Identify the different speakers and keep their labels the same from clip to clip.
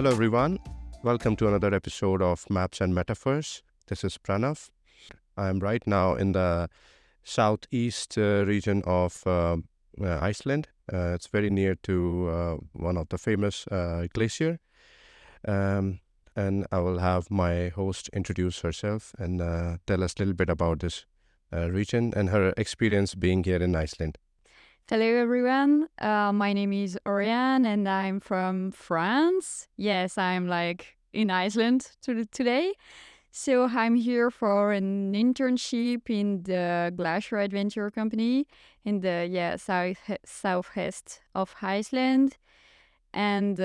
Speaker 1: Hello, everyone. Welcome to another episode of Maps and Metaphors. This is Pranav. I'm right now in the southeast region of Iceland. It's very near to one of the famous glacier. Um, and I will have my host introduce herself and tell us a little bit about this region and her experience being here in Iceland.
Speaker 2: Hello, everyone. My name is Auriane, and I'm from France. Yes, I'm in Iceland today. So I'm here for an internship in the Glacier Adventure company in the southwest of Iceland, and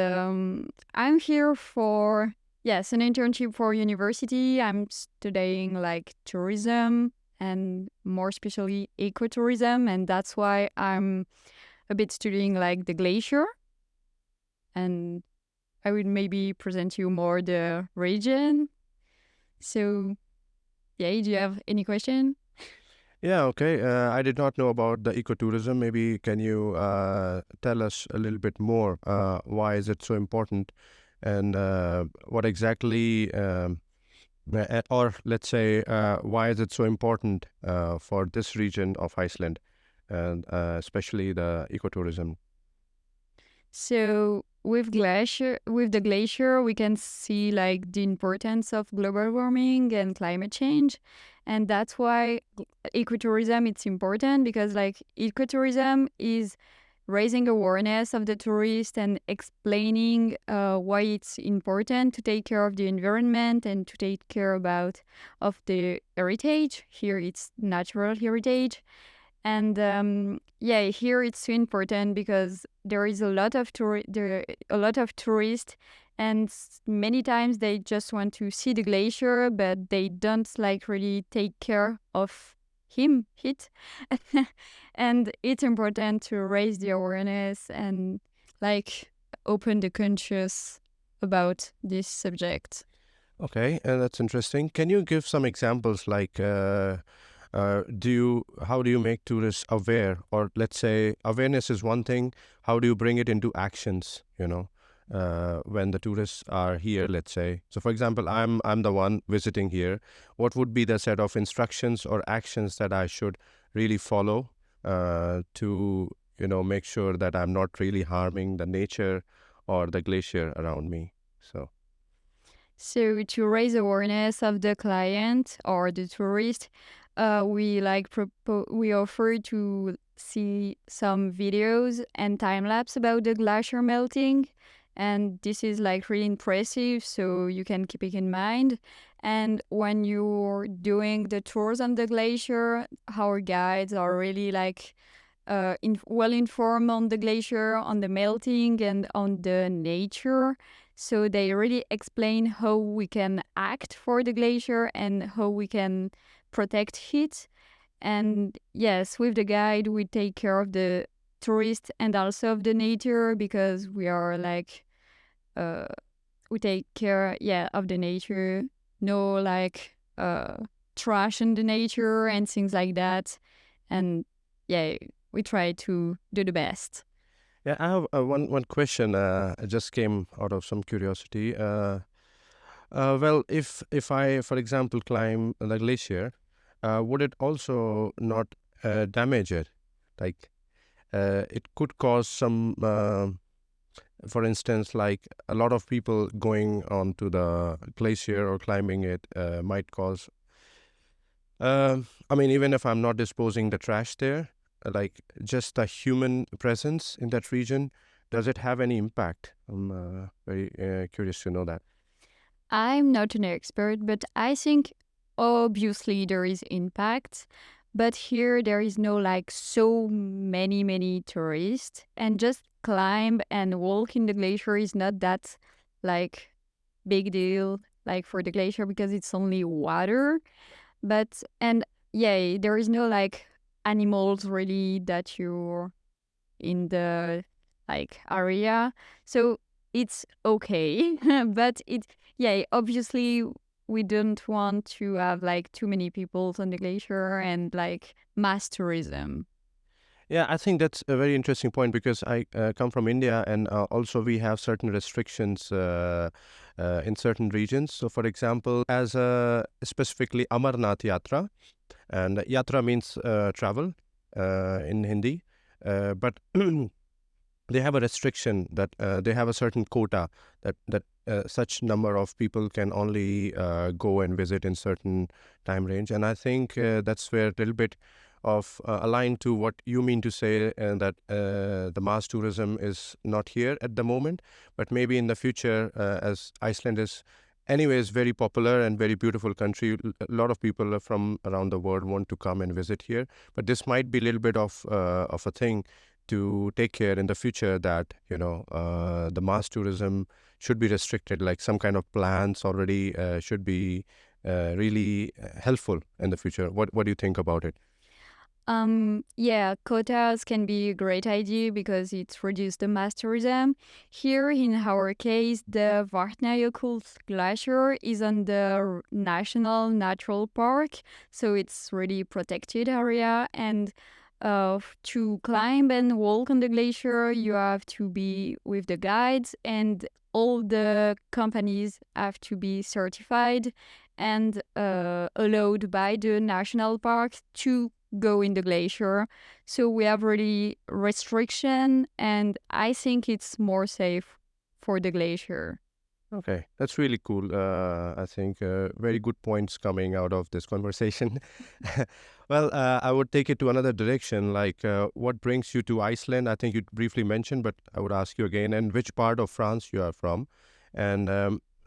Speaker 2: I'm here for an internship for university. I'm studying tourism and more especially ecotourism, and that's why I'm a bit studying the glacier. And I will maybe present you more the region. So yeah, do you have any question?
Speaker 1: Yeah, okay. I did not know about the ecotourism. Maybe can you tell us a little bit more? Why is it so important? And what exactly, or let's say, why is it so important for this region of Iceland, and especially the ecotourism?
Speaker 2: So with the glacier, we can see the importance of global warming and climate change, and that's why ecotourism it's important because ecotourism is raising awareness of the tourist and explaining why it's important to take care of the environment and to take care about of the heritage. Here it's natural heritage. And here it's so important because there is a lot of tourists, and many times they just want to see the glacier, but they don't really take care of it. And it's important to raise the awareness and like open the conscious about this subject.
Speaker 1: Okay, that's interesting. Can you give some examples like how do you make tourists aware, or let's say awareness is one thing, how do you bring it into actions, when the tourists are here, let's say. So for example, I'm the one visiting here. What would be the set of instructions or actions that I should really follow to make sure that I'm not really harming the nature or the glacier around me? So
Speaker 2: So to raise awareness of the client or the tourist, we offer to see some videos and time lapse about the glacier melting, and this is really impressive. So you can keep it in mind. And when you're doing the tours on the glacier, our guides are really well informed on the glacier, on the melting, and on the nature. So they really explain how we can act for the glacier and how we can protect it. And yes, with the guide, we take care of the tourist and also of the nature because we are uh, we take care, of the nature. No trash in the nature and things like that. And yeah, we try to do the best.
Speaker 1: yeah, I have one question. It just came out of some curiosity. Well, if I, for example, climb the glacier, would it also not damage it? Like it could cause some, for instance, like a lot of people going onto the glacier or climbing it might cause. I mean, even if I'm not disposing the trash there, like just the human presence in that region, does it have any impact? I'm very curious to know that.
Speaker 2: I'm not an expert, but I think obviously there is impact. But here there is no so many tourists, and just climb and walk in the glacier is not that like big deal for the glacier because it's only water. But and yeah, there is no animals really that you're in the area. So it's okay. But obviously we don't want to have too many people on the glacier and mass tourism.
Speaker 1: Yeah, I think that's a very interesting point because I come from India, and also we have certain restrictions in certain regions. So, for example, as specifically Amarnath Yatra, and Yatra means travel in Hindi, but they have a restriction that they have a certain quota that such number of people can only go and visit in certain time range, and I think that's where a little bit of aligned to what you mean to say, that the mass tourism is not here at the moment, but maybe in the future, as Iceland is anyways very popular and very beautiful country, a lot of people from around the world want to come and visit here, but this might be a little bit of a thing to take care in the future, that the mass tourism should be restricted, like some kind of plans already should be really helpful in the future. What do you think about it?
Speaker 2: Yeah, quotas can be a great idea because it reduces the mass tourism. Here, in our case, the Vatnajökull Glacier is on the National Natural Park, so it's really protected area. And to climb and walk on the glacier, you have to be with the guides, and all the companies have to be certified and allowed by the national park to go in the glacier. So we have really restriction, and I think it's more safe for the glacier.
Speaker 1: Okay, that's really cool. I think very good points coming out of this conversation. Well, I would take it to another direction. Like, what brings you to Iceland? I think you briefly mentioned, but I would ask you again. And which part of France you are from, and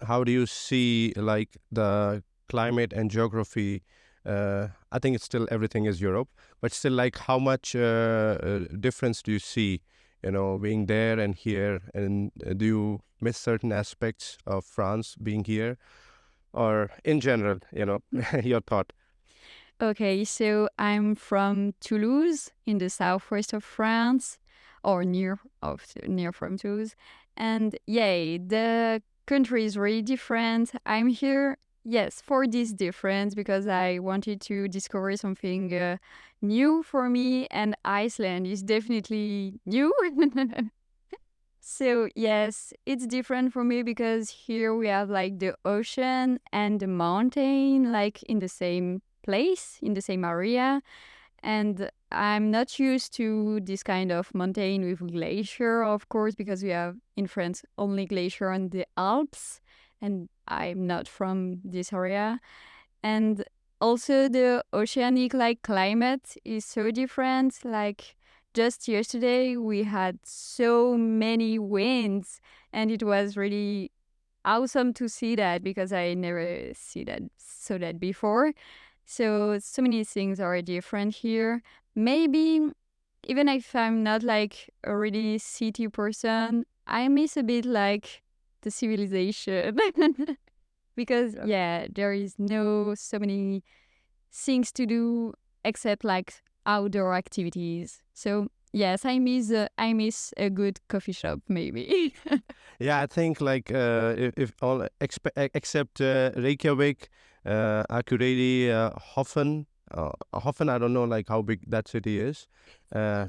Speaker 1: how do you see like the climate and geography? I think it's still everything is Europe, but still, like, how much difference do you see? Being there and here, and do you miss certain aspects of France being here, or in general, your thought?
Speaker 2: Okay, so I'm from Toulouse in the southwest of France, or near from Toulouse, and yay, the country is really different. I'm here, yes, for this difference because I wanted to discover something new for me, and Iceland is definitely new. So yes, it's different for me because here we have like the ocean and the mountain like in the same place, in the same area. And I'm not used to this kind of mountain with glacier, of course, because we have in France only glacier on the Alps, and I'm not from this area. And also the oceanic like climate is so different. Like just yesterday we had so many winds, and it was really awesome to see that because I never see that saw that before. So many things are different here. Maybe even if I'm not like a really city person, I miss a bit like the civilization. Because yeah, there is no so many things to do except like outdoor activities. So yes, I miss a good coffee shop maybe.
Speaker 1: Yeah, I think like if all except Reykjavik, Akureyri, Hoffen. I don't know like how big that city is. Uh,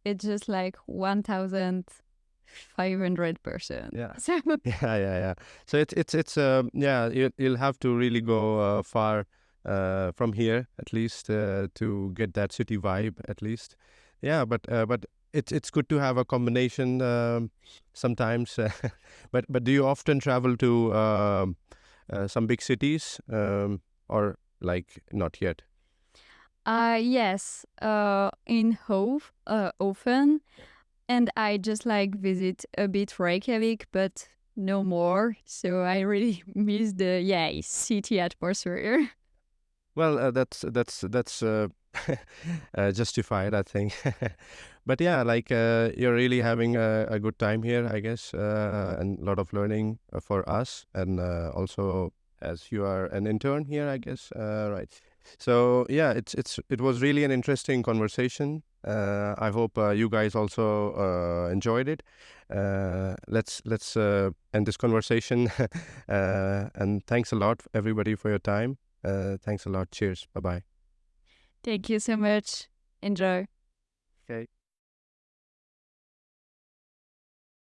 Speaker 2: It's just like 1,500%.
Speaker 1: yeah,
Speaker 2: So
Speaker 1: yeah. So it's yeah. You'll have to really go far from here at least to get that city vibe at least. Yeah, but it's good to have a combination sometimes. But do you often travel to some big cities, or like not yet?
Speaker 2: yes, in Hove, often, and I just like visit a bit Reykjavik, but no more. So I really miss the city atmosphere.
Speaker 1: Well, that's justified, I think. But yeah, like you're really having a good time here, I guess, and a lot of learning for us, and also as you are an intern here, I guess, right? So yeah, it was really an interesting conversation. I hope you guys also enjoyed it. Let's end this conversation, and thanks a lot, everybody, for your time. Thanks a lot. Cheers. Bye bye.
Speaker 2: Thank you so much. Enjoy.
Speaker 1: Okay.